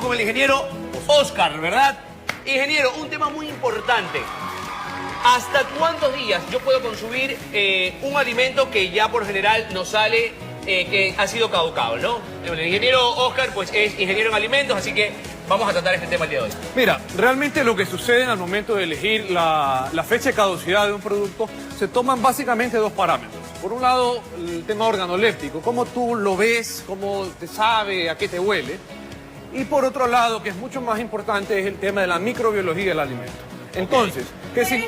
Con el ingeniero Oscar, ¿verdad? Ingeniero, un tema muy importante. ¿Hasta cuántos días yo puedo consumir un alimento que ya por general nos sale que ha sido caducado, ¿no? El ingeniero Oscar, pues, es ingeniero en alimentos, así que vamos a tratar este tema el día de hoy. Mira, realmente lo que sucede al momento de elegir la fecha de caducidad de un producto, se toman básicamente dos parámetros. Por un lado, el tema organoléptico, cómo tú lo ves, cómo te sabe, a qué te huele. Y por otro lado, que es mucho más importante, es el tema de la microbiología del alimento. Entonces, ¿qué si...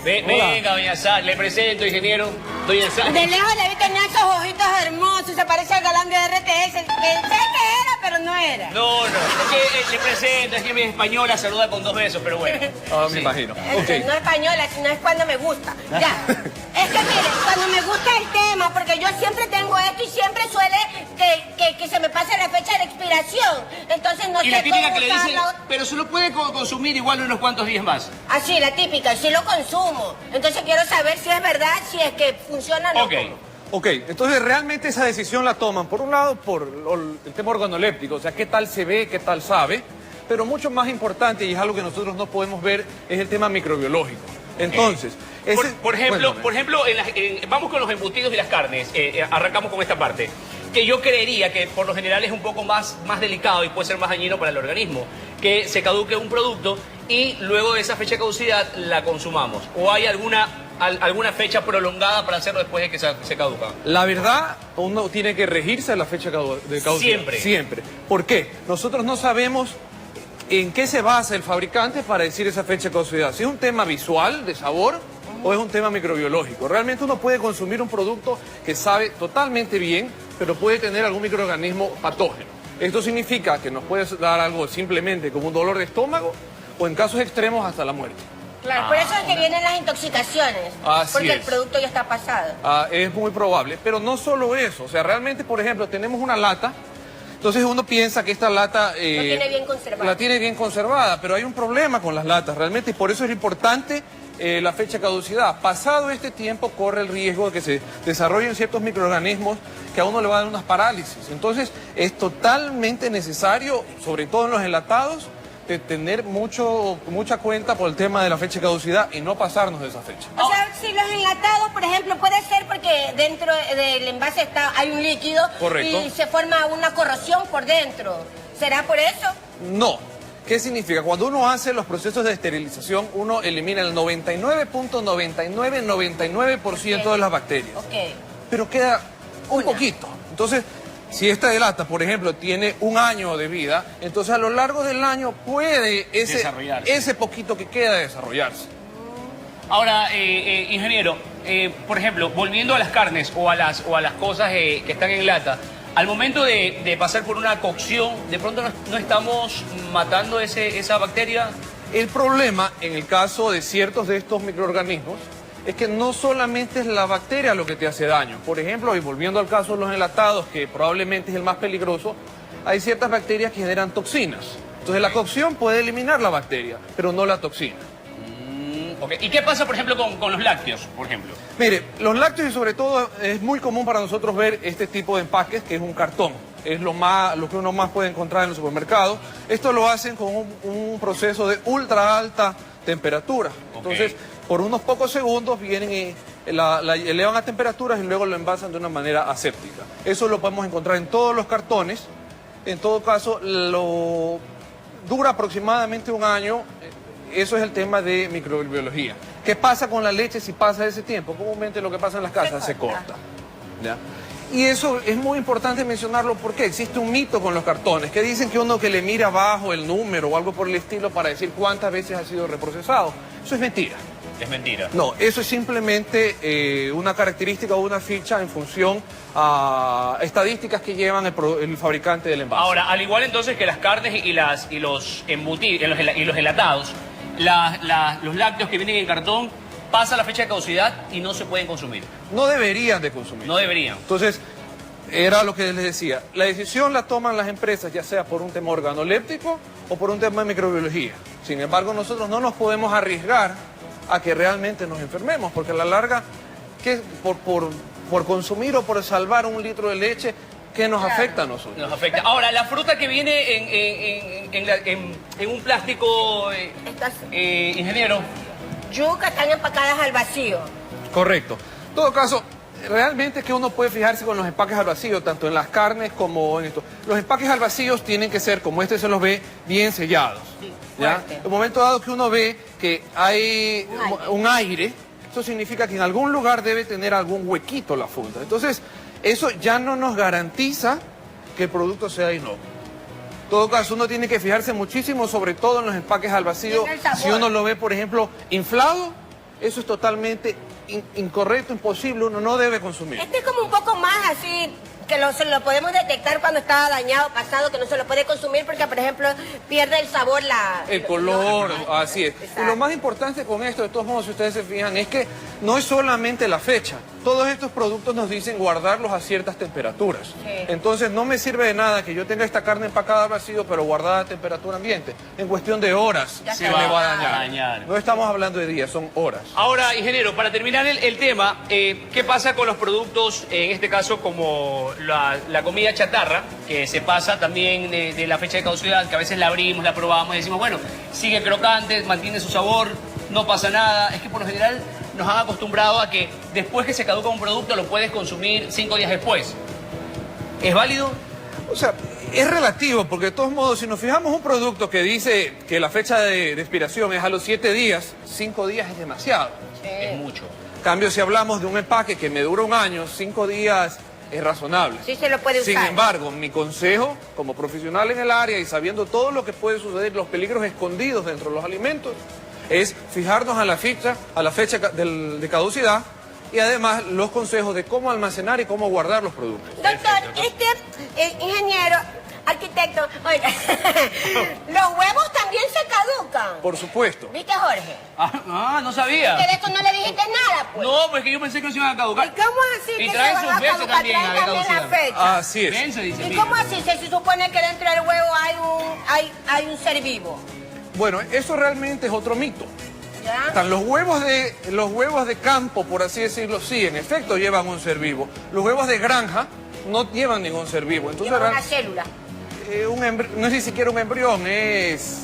Venga, doña Sal, le presento, ingeniero, doña Sal. De lejos le vi tenía esos ojitos hermosos, se parece al galán de RTS, que sé que era, pero no era. No, es que le presento, es que mi española saluda con 2 besos, pero bueno. Ah, Sí. me imagino. No Ok. es española, sino es cuando me gusta. Ya. Es que mire, cuando me gusta el tema, porque yo siempre tengo esto y siempre suele que se me pase la fecha de expiración. Entonces no Y sé la típica cómo que le dice, usarla. pero se lo puede consumir igual unos cuantos días más. Así, la típica, sí lo consumo. Entonces quiero saber si es verdad, si es que funciona o no. Ok. Ok, entonces realmente esa decisión la toman, por un lado, por el tema organoléptico, o sea, qué tal se ve, qué tal sabe, pero mucho más importante, y es algo que nosotros no podemos ver, es el tema microbiológico. Entonces, Por ejemplo, Cuéntame. vamos con los embutidos y las carnes. Arrancamos con esta parte. Que yo creería que por lo general es un poco más delicado y puede ser más dañino para el organismo. Que se caduque un producto y luego de esa fecha de caducidad la consumamos. ¿O hay alguna fecha prolongada para hacerlo después de que se caduca? La verdad, uno tiene que regirse a la fecha de caducidad. Siempre. Siempre. ¿Por qué? Nosotros no sabemos en qué se basa el fabricante para decir esa fecha de caducidad. Si es un tema visual, de sabor, o es un tema microbiológico. Realmente uno puede consumir un producto que sabe totalmente bien, pero puede tener algún microorganismo patógeno. Esto significa que nos puede dar algo simplemente como un dolor de estómago, o en casos extremos hasta la muerte. Claro, por eso es que vienen las intoxicaciones. Así porque el es. producto ya está pasado. Es muy probable, pero no solo eso. O sea, realmente, por ejemplo, tenemos una lata. Entonces uno piensa que esta lata... tiene bien conservada. La tiene bien conservada, pero hay un problema con las latas realmente, y por eso es importante la fecha de caducidad. Pasado este tiempo corre el riesgo de que se desarrollen ciertos microorganismos que a uno le van a dar unas parálisis. Entonces es totalmente necesario, sobre todo en los enlatados, de tener mucha cuenta por el tema de la fecha de caducidad y no pasarnos de esa fecha. O sea, si los enlatados, por ejemplo, puede ser porque dentro del envase hay un líquido. Correcto. Y se forma una corrosión por dentro. ¿Será por eso? No. ¿Qué significa? Cuando uno hace los procesos de esterilización, uno elimina el 99.9999% de las bacterias. Ok. Pero queda un Una. poquito. Entonces, si esta de lata, por ejemplo, tiene 1 año de vida, entonces a lo largo del año puede Desarrollarse. ese poquito que queda desarrollarse. Ahora, ingeniero, por ejemplo, volviendo a las carnes o a las cosas que están en lata, al momento de pasar por una cocción, de pronto no estamos matando esa bacteria. El problema, en el caso de ciertos de estos microorganismos, es que no solamente es la bacteria lo que te hace daño. Por ejemplo, y volviendo al caso de los enlatados, que probablemente es el más peligroso, hay ciertas bacterias que generan toxinas. Entonces la cocción puede eliminar la bacteria, pero no la toxina. Okay. ¿Y qué pasa, por ejemplo, con los lácteos, por ejemplo? Mire, los lácteos y sobre todo es muy común para nosotros ver este tipo de empaques, que es un cartón. Es lo que uno más puede encontrar en los supermercados. Esto lo hacen con un proceso de ultra alta temperatura. Entonces, por unos pocos segundos vienen y la elevan a temperaturas y luego lo envasan de una manera aséptica. Eso lo podemos encontrar en todos los cartones. En todo caso, dura aproximadamente 1 año. Eso es el tema de microbiología. ¿Qué pasa con la leche si pasa ese tiempo? Comúnmente lo que pasa en las casas se corta. ¿Ya? Y eso es muy importante mencionarlo porque existe un mito con los cartones, que dicen que uno que le mira abajo el número o algo por el estilo para decir cuántas veces ha sido reprocesado. Eso es mentira. Es mentira. No, eso es simplemente una característica o una ficha en función a estadísticas que llevan el fabricante del envase. Ahora, al igual entonces que las carnes y los embutidos y los enlatados, los lácteos que vienen en cartón, pasa la fecha de caducidad y no se pueden consumir. No deberían de consumir. No deberían. Entonces, era lo que les decía. La decisión la toman las empresas, ya sea por un tema organoléptico o por un tema de microbiología. Sin embargo, nosotros no nos podemos arriesgar a que realmente nos enfermemos, porque a la larga, por consumir o por salvar 1 litro de leche, que nos afecta a nosotros. Nos afecta. Ahora, la fruta que viene en un plástico, Estas ingeniero, yucas están empacadas al vacío. Correcto. En todo caso, realmente es que uno puede fijarse con los empaques al vacío, tanto en las carnes como en esto. Los empaques al vacío tienen que ser, como este se los ve, bien sellados. ¿Ya? fuerte. En el momento dado que uno ve que hay un aire, eso significa que en algún lugar debe tener algún huequito la funda. Entonces, eso ya no nos garantiza que el producto sea inocuo. En todo caso, uno tiene que fijarse muchísimo, sobre todo en los empaques al vacío. Y en el sabor. Si uno lo ve, por ejemplo, inflado, eso es totalmente incorrecto, imposible, uno no debe consumir. Este es como un poco más así, que se lo podemos detectar cuando está dañado, pasado, que no se lo puede consumir porque, por ejemplo, pierde el sabor, El color, así es. Exacto. Y lo más importante con esto, de todos modos, si ustedes se fijan, es que no es solamente la fecha. Todos estos productos nos dicen guardarlos a ciertas temperaturas. Sí. Entonces no me sirve de nada que yo tenga esta carne empacada al vacío, pero guardada a temperatura ambiente. En cuestión de horas Ya se se me va va a a dañar. dañar. No estamos hablando de días, son horas. Ahora, ingeniero, para terminar el tema, ¿qué pasa con los productos, en este caso como la comida chatarra, que se pasa también de la fecha de caducidad, que a veces la abrimos, la probamos y decimos, bueno, sigue crocante, mantiene su sabor, no pasa nada? Es que por lo general nos han acostumbrado a que después que se caduca un producto lo puedes consumir 5 días después. ¿Es válido? O sea, es relativo, porque de todos modos, si nos fijamos un producto que dice que la fecha de expiración es a los 7 días, 5 días es demasiado. Es mucho. En cambio, si hablamos de un empaque que me dura un año, 5 días es razonable. Sí se lo puede usar. Sin embargo, mi consejo, como profesional en el área y sabiendo todo lo que puede suceder, los peligros escondidos dentro de los alimentos, es fijarnos a la fecha de caducidad y además los consejos de cómo almacenar y cómo guardar los productos. Doctor, ingeniero, arquitecto, oiga, los huevos también se caducan. Por supuesto. ¿Viste, Jorge? No sabía. Que de esto no le dijiste nada, pues. No, pues que yo pensé que no se iban a ¿Y caducar. cómo así Y que traen se su van a fecha caducar? también, Traen a también la caducidad. fecha. Así es. Ven, se dice, ¿Y mira. cómo así? Se supone que dentro del huevo hay un ser vivo. Bueno, eso realmente es otro mito. ¿Ya? Están los huevos de campo, por así decirlo, sí, en efecto llevan un ser vivo. Los huevos de granja no llevan ningún ser vivo. Entonces, Lleva una célula. no es ni siquiera un embrión, es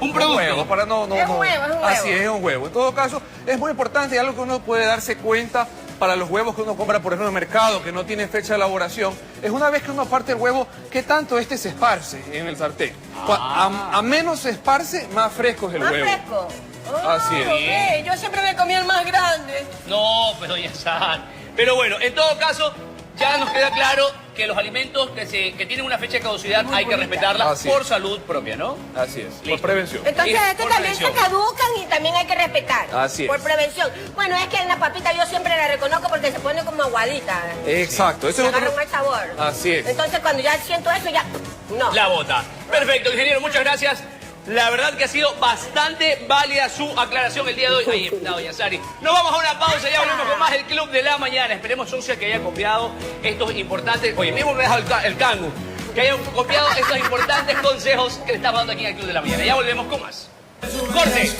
Un producto. huevo, para no. Es un huevo, es un huevo. Así es un huevo. En todo caso, es muy importante y algo que uno puede darse cuenta para los huevos que uno compra, por ejemplo, en el mercado, que no tienen fecha de elaboración, es una vez que uno parte el huevo, ¿qué tanto este se esparce en el sartén? A menos se esparce, más fresco es el Más huevo. fresco. Así es. Ok, yo siempre me comía el más grande. No, pero ya está. Pero bueno, en todo caso, ya nos queda claro que los alimentos que tienen una fecha de caducidad hay que respetarla Así por es. salud propia, ¿no? Así es, por Listo. prevención. Entonces, Y estos por también se prevención. caducan y también hay que respetar. Así es. Por prevención. Bueno, es que en la papita yo siempre la reconozco porque se pone como aguadita. Exacto, eso Se es agarra otro... un mal sabor. Así es. Entonces, cuando ya siento eso, ya. No. La bota. Perfecto, ingeniero, muchas gracias. La verdad que ha sido bastante válida su aclaración el día de hoy. Ahí está, doña Sari. Nos vamos a una pausa y ya volvemos con más del Club de la Mañana. Esperemos, socia, que haya copiado estos importantes... Oye, mismo me deja el cango. Que hayan copiado estos importantes consejos que le estamos dando aquí en el Club de la Mañana. Ya volvemos con más. ¡Corte!